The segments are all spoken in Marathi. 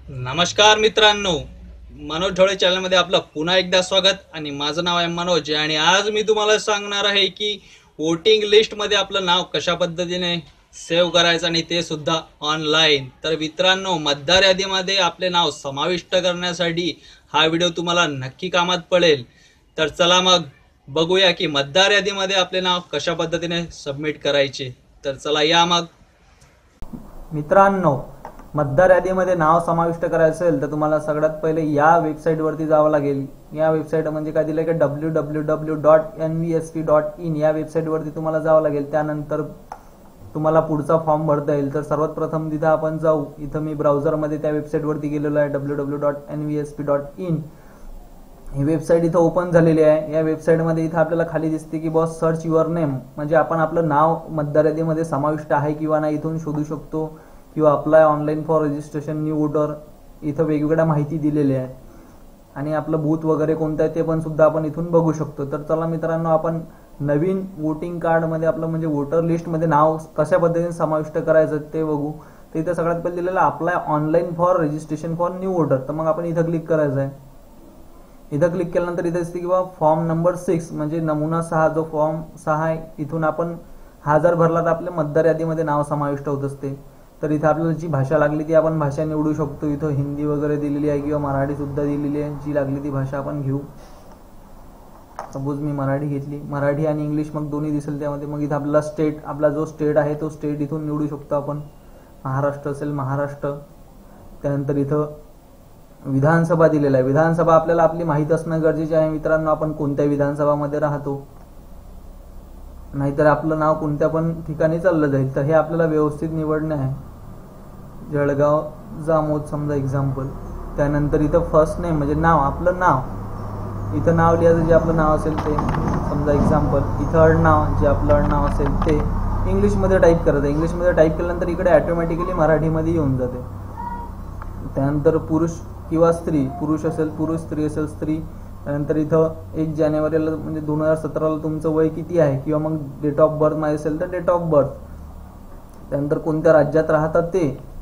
नमस्कार मित्रांनो, मनोज ढोळे चॅनलमध्ये आपलं पुन्हा एकदा स्वागत. आणि माझं नाव आहे मनोज आणि आज मी तुम्हाला सांगणार आहे की वोटिंग लिस्टमध्ये आपलं नाव कशा पद्धतीने सेव्ह करायचं आणि ते सुद्धा ऑनलाईन. तर मित्रांनो, मतदार यादीमध्ये आपले नाव समाविष्ट करण्यासाठी हा व्हिडिओ तुम्हाला नक्की कामात पडेल. तर चला मग बघूया की मतदार यादीमध्ये आपले नाव कशा पद्धतीने सबमिट करायचे. तर चला या मग. मित्रांनो, मतदार यादीमध्ये नाव समाविष्ट करायचं असेल तर तुम्हाला सगळ्यात पहिले या वेबसाईटवरती जावं लागेल. या वेबसाईट म्हणजे काय दिलं की www.nvsp.in या वेबसाईटवरती तुम्हाला जावं लागेल. त्यानंतर तुम्हाला पुढचा फॉर्म भरता येईल. तर सर्वात प्रथम तिथं आपण जाऊ. इथं मी ब्राउझरमध्ये त्या वेबसाईटवरती गेलेलो आहे www.nvsp.in. ही वेबसाईट इथं ओपन झालेली आहे. या वेबसाईटमध्ये इथं आपल्याला खाली दिसते की बॉस सर्च युअर नेम, म्हणजे आपण आपलं नाव मतदार यादीमध्ये समाविष्ट आहे किंवा नाही इथून शोधू शकतो. किंवा apply online for registration new voter, इथं वेगवेगळ्या माहिती दिलेल्या आहे. आणि आपलं बूथ वगैरे कोणतं आहे ते पण सुद्धा आपण इथून बघू शकतो. तर चला मित्रांनो, आपण नवीन वोटिंग कार्डमध्ये आपलं म्हणजे वोटर लिस्टमध्ये नाव कशा पद्धतीने समाविष्ट करायचं ते बघू. तर इथं सगळ्यात पहिले दिलेलं apply online for registration for new voter. तर मग आपण इथं क्लिक करायचं आहे. इथं क्लिक केल्यानंतर इथं दिसते किंवा फॉर्म नंबर 6 म्हणजे नमुना 6, जो फॉर्म 6 आहे, इथून आपण हा जर भरला तर आपल्या मतदार यादीमध्ये नाव समाविष्ट होत असते. तर इथं आपल्याला जी भाषा लागली ती आपण भाषा निवडू शकतो. इथं हिंदी वगैरे दिलेली आहे किंवा मराठी सुद्धा दिलेली आहे. जी लागली ती भाषा आपण घेऊ. सपोज मी मराठी घेतली, मराठी आणि इंग्लिश मग दोन्ही दिसेल त्यामध्ये. मग इथं आपला स्टेट, आपला जो स्टेट आहे तो स्टेट इथून निवडू शकतो आपण. महाराष्ट्र असेल महाराष्ट्र. त्यानंतर इथं विधानसभा दिलेला आहे. विधानसभा आपल्याला आपली माहित असणं गरजेचे आहे मित्रांनो, आपण कोणत्या विधानसभामध्ये राहतो. नाहीतर आपलं नाव कोणत्या पण ठिकाणी चाललं जाईल. तर हे आपल्याला व्यवस्थित निवडणे आहे. जळगाव जामोद समजा एक्झाम्पल. त्यानंतर इथं फर्स्ट नेम म्हणजे नाव, आपलं नाव. इथं नाव लिहायचं जे आपलं नाव असेल ते, समजा एक्झाम्पल. इथं आडनाव, जे आपलं आडनाव असेल ते इंग्लिशमध्ये टाईप करायचं. इंग्लिशमध्ये टाईप केल्यानंतर इकडे ऑटोमॅटिकली मराठीमध्ये येऊन जाते. त्यानंतर पुरुष किंवा स्त्री, पुरुष असेल पुरुष, स्त्री असेल स्त्री. त्यानंतर इथं 1 जानेवारीला म्हणजे 2017ला तुमचं वय किती आहे, किंवा मग डेट ऑफ बर्थ माहिती असेल तर डेट ऑफ बर्थ. त्यानंतर कोणत्या राज्यात राहतात ते.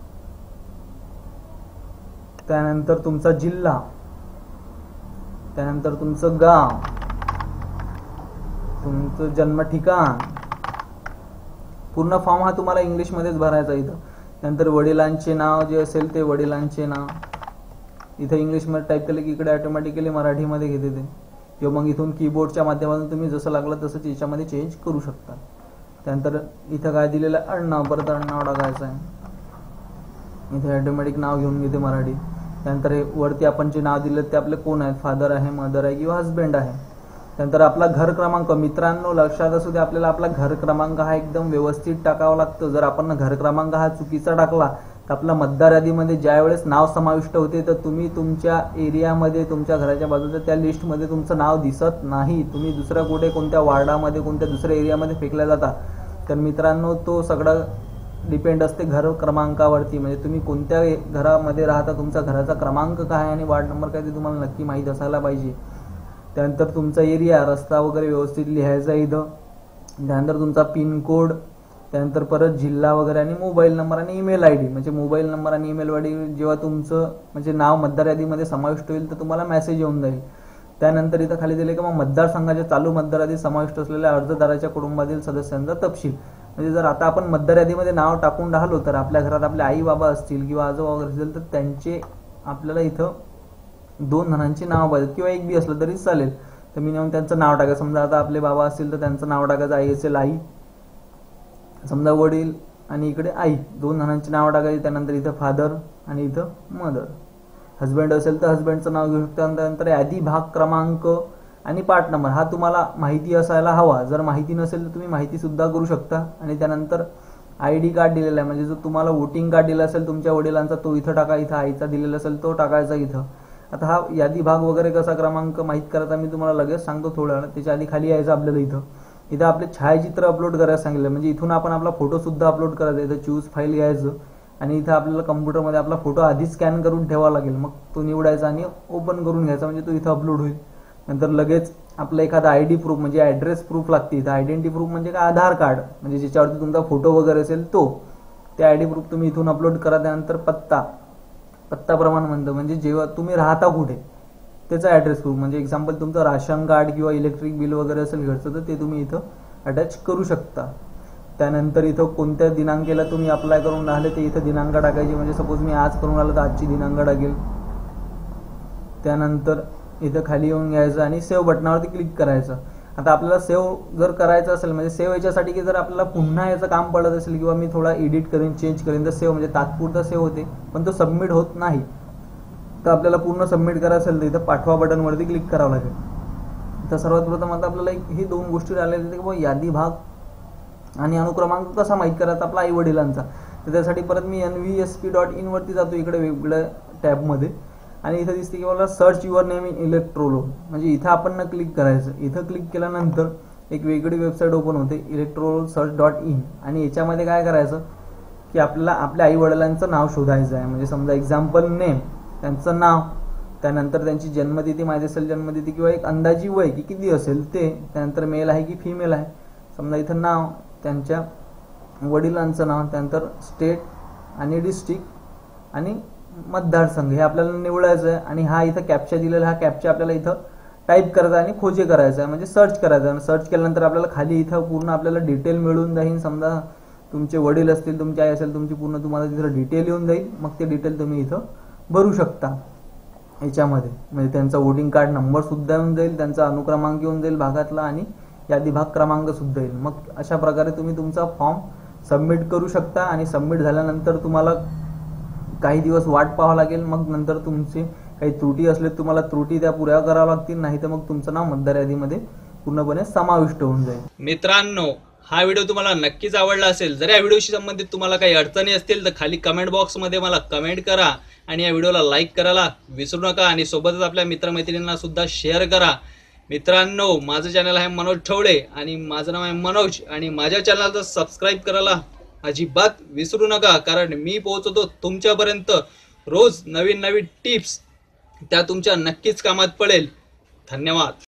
त्यानंतर तुमचा जिल्हा. त्यानंतर तुमचं गाव, तुमचं जन्म ठिकाण. पूर्ण फॉर्म हा तुम्हाला इंग्लिशमध्येच भरायचा इथं. त्यानंतर वडिलांचे नाव जे असेल ते वडिलांचे नाव इथं इंग्लिशमध्ये टाईप केलं की इकडे ऑटोमॅटिकली मराठीमध्ये घेते ते. किंवा मग इथून कीबोर्डच्या माध्यमातून तुम्ही जसं लागलं तसं याच्यामध्ये चेंज करू शकता. त्यानंतर इथं काय दिलेलं आहे, आडनाव. परत आडनाव टाकायचं आहे. इथे ऑटोमॅटिक नाव घेऊन घेते मराठी. त्यानंतर हे वरती आपण जे नाव दिलं ते आपले कोण आहेत, फादर आहे, मदर आहे किंवा हजबंड आहे. त्यानंतर आपला घर क्रमांक. मित्रांनो लक्षात असू दे, आपल्याला आपला घर क्रमांक हा एकदम व्यवस्थित टाकावा लागतो. जर आपण घर क्रमांक हा चुकीचा टाकला तर आपला मतदार यादीमध्ये ज्या वेळेस नाव समाविष्ट होते तर तुम्ही तुमच्या एरियामध्ये, तुमच्या घराच्या बाजूच्या त्या लिस्टमध्ये तुमचं नाव दिसत नाही. तुम्ही दुसऱ्या कुठे कोणत्या वार्डामध्ये, कोणत्या दुसऱ्या एरियामध्ये फेकल्या जाता. तर मित्रांनो, तो सगळं डिपेंड असते घर क्रमांकावरती. म्हणजे तुम्ही कोणत्या घरामध्ये राहता, तुमचा घराचा क्रमांक काय आणि वार्ड नंबर काय ते तुम्हाला नक्की माहीत असायला पाहिजे. त्यानंतर तुमचा एरिया, रस्ता वगैरे व्यवस्थित लिहायचा इथं. त्यानंतर तुमचा पिनकोड. त्यानंतर परत जिल्हा वगैरे आणि मोबाईल नंबर आणि ईमेल आय डी. म्हणजे मोबाईल नंबर आणि ईमेल आय डी जेव्हा तुमचं म्हणजे नाव मतदार यादीमध्ये समाविष्ट होईल तर तुम्हाला मेसेज येऊन जाईल. त्यानंतर इथं खाली दिले की मग मतदारसंघाच्या चालू मतदार यादीत समाविष्ट असलेल्या अर्जदाराच्या कुटुंबातील सदस्यांचा तपशील. म्हणजे जर आता आपण मतदार यादीमध्ये नाव टाकून राहिलो तर आपल्या घरात आपले आई बाबा असतील किंवा आजोबा वगैरे असतील तर त्यांचे आपल्याला इथं 2 जणांची नाव पाहिजे, किंवा एक बी असलं तरी चालेल. तर मी नेऊन त्यांचं नाव टाकायचं. समजा आता आपले बाबा असतील तर त्यांचं नाव टाकायचं. आई असेल आई, समजा वडील आणि इकडे आई, 2 जणांची नाव टाकायची. त्यानंतर इथं फादर आणि इथं मदर. हजबंड असेल तर हजबंडचं नाव घेऊ शकता. त्यानंतर यादी भाग क्रमांक आणि पार्ट नंबर हा तुम्हाला माहिती असायला हवा. जर माहिती नसेल तर तुम्ही माहिती सुद्धा करू शकता. आणि त्यानंतर ID कार्ड दिलेला आहे, म्हणजे जो तुम्हाला वोटिंग कार्ड दिला असेल तुमच्या वडिलांचा तो इथं टाका. इथं आईचा दिलेला असेल तो टाकायचा इथं. आता हा यादी भाग वगैरे कसा क्रमांक माहीत करायचा मी तुम्हाला लगेच सांगतो थोड्या वेळात. त्याच्या आधी खाली यायचं आपल्याला. इथं आपले छायाचित्र अपलोड करायला सांगितलं. म्हणजे इथून आपण आपला फोटो सुद्धा अपलोड करायचा. इथं चूज फाईल घ्यायचं आणि इथं आपल्याला कम्प्युटरमध्ये आपला फोटो आधी स्कॅन करून ठेवावा लागेल. मग तो निवडायचा आणि ओपन करून घ्यायचा, म्हणजे तो इथं अपलोड होईल. नंतर लगेच आपलं एखादा ID प्रूफ म्हणजे ॲड्रेस प्रूफ लागते. इथं आयडेंटिटी प्रूफ म्हणजे काय, आधार कार्ड, म्हणजे ज्याच्यावरती तुमचा फोटो वगैरे असेल तो. ते ID प्रूफ तुम्ही इथून अपलोड करा. त्यानंतर पत्ता, पत्ता प्रमाण म्हणतं, म्हणजे जेव्हा तुम्ही राहता कुठे त्याचा ॲड्रेस प्रूफ, म्हणजे एक्झाम्पल तुमचं राशन कार्ड किंवा इलेक्ट्रिक बिल वगैरे असेल घरचं, तर ते तुम्ही इथं अटॅच करू शकता. त्यानंतर इथं कोणत्या दिनांकाला तुम्ही अप्लाय करून राहिले ते इथं दिनांक टाकायची, म्हणजे सपोज मी आज करून राहिलो तर आजची दिनांक टाकेल. त्यानंतर इथं खाली येऊन घ्यायचं आणि सेव्ह बटनावरती क्लिक करायचं. आता आपल्याला सेव्ह जर करायचं असेल, म्हणजे सेव्ह याच्यासाठी की जर आपल्याला पुन्हा याचं काम पडत असेल किंवा मी थोडा एडिट करेन चेंज करेन, तर सेव्ह म्हणजे तात्पुरता सेव्ह होते पण तो सबमिट होत नाही. तर आपल्याला पूर्ण सबमिट करायचं असेल तर इथं पाठवा बटनवरती क्लिक करावं लागेल. तर सर्वात प्रथम आता आपल्याला ही 2 गोष्टी राहिलेल्या आहेत की बाबा यादी भाग आणि अनुक्रमांक कसा माहीत करायचा आपला आई वडिलांचा. तर त्यासाठी परत मी nvsp.in वरती जातो इकडे वेगवेगळ्या टॅबमध्ये, आणि इथं दिसते की मला search your name in electoral, म्हणजे इथं आपण ना क्लिक करायचं. इथं क्लिक केल्यानंतर एक वेगळी वेबसाईट ओपन होते electrolsearch.in, आणि याच्यामध्ये काय करायचं की आपल्याला आपल्या आई वडिलांचं नाव शोधायचं आहे. म्हणजे समजा एक्झाम्पल नेम, त्यांचं नाव, त्यानंतर त्यांची जन्मतिथी माहिती असेल जन्मतिथी, किंवा एक अंदाजी वय की किती असेल ते, त्यानंतर मेल आहे की फिमेल आहे. समजा इथं नाव, त्यांच्या वडिलांचं नाव, त्यानंतर स्टेट आणि डिस्ट्रिक्ट आणि मतदारसंघ हे आपल्याला निवडायचं आहे. आणि हा इथं कॅप्चा दिलेला, हा कॅप्चा आपल्याला इथं टाईप करायचा आणि खोजे करायचा आहे, म्हणजे सर्च करायचं आहे. सर्च केल्यानंतर आपल्याला खाली इथं पूर्ण आपल्याला डिटेल मिळून जाईल. समजा तुमचे वडील असतील, तुमची आई असेल, तुमची पूर्ण तुम्हाला तिथं डिटेल येऊन जाईल. मग ते डिटेल तुम्ही इथं भरू शकता याच्यामध्ये, म्हणजे त्यांचा वोटिंग कार्ड नंबर सुद्धा येऊन जाईल, त्यांचा अनुक्रमांक येऊन जाईल भागातला, आणि यादी भाग क्रमांक सुद्धा येईल. मग अशा प्रकारे तुम्ही तुमचा फॉर्म सबमिट करू शकता. आणि सबमिट झाल्यानंतर तुम्हाला काही दिवस वाट पाहावं लागेल. मग नंतर तुमचे काही त्रुटी असले तुम्हाला त्रुटी त्या पुऱ्या कराव्या लागतील, नाही तर मग तुमचं नाव मतदार यादीमध्ये पूर्णपणे समाविष्ट होऊन जाईल. मित्रांनो, हा व्हिडिओ तुम्हाला नक्कीच आवडला असेल. जर या व्हिडिओशी संबंधित तुम्हाला काही अडचणी असतील तर खाली कमेंट बॉक्समध्ये मला कमेंट करा, आणि या व्हिडिओला लाईक करायला विसरू नका, आणि सोबतच आपल्या मित्रमैत्रिणींना सुद्धा शेअर करा. मित्रांनो, माझं चॅनल आहे मनोज ठवळे आणि माझं नाव आहे मनोज, आणि माझ्या चॅनलला सबस्क्राईब करायला अजिबात विसरू नका, कारण मी पोहोचवतो तुमच्यापर्यंत रोज नवीन नवीन टिप्स, त्या तुमच्या नक्कीच कामात पडेल. धन्यवाद.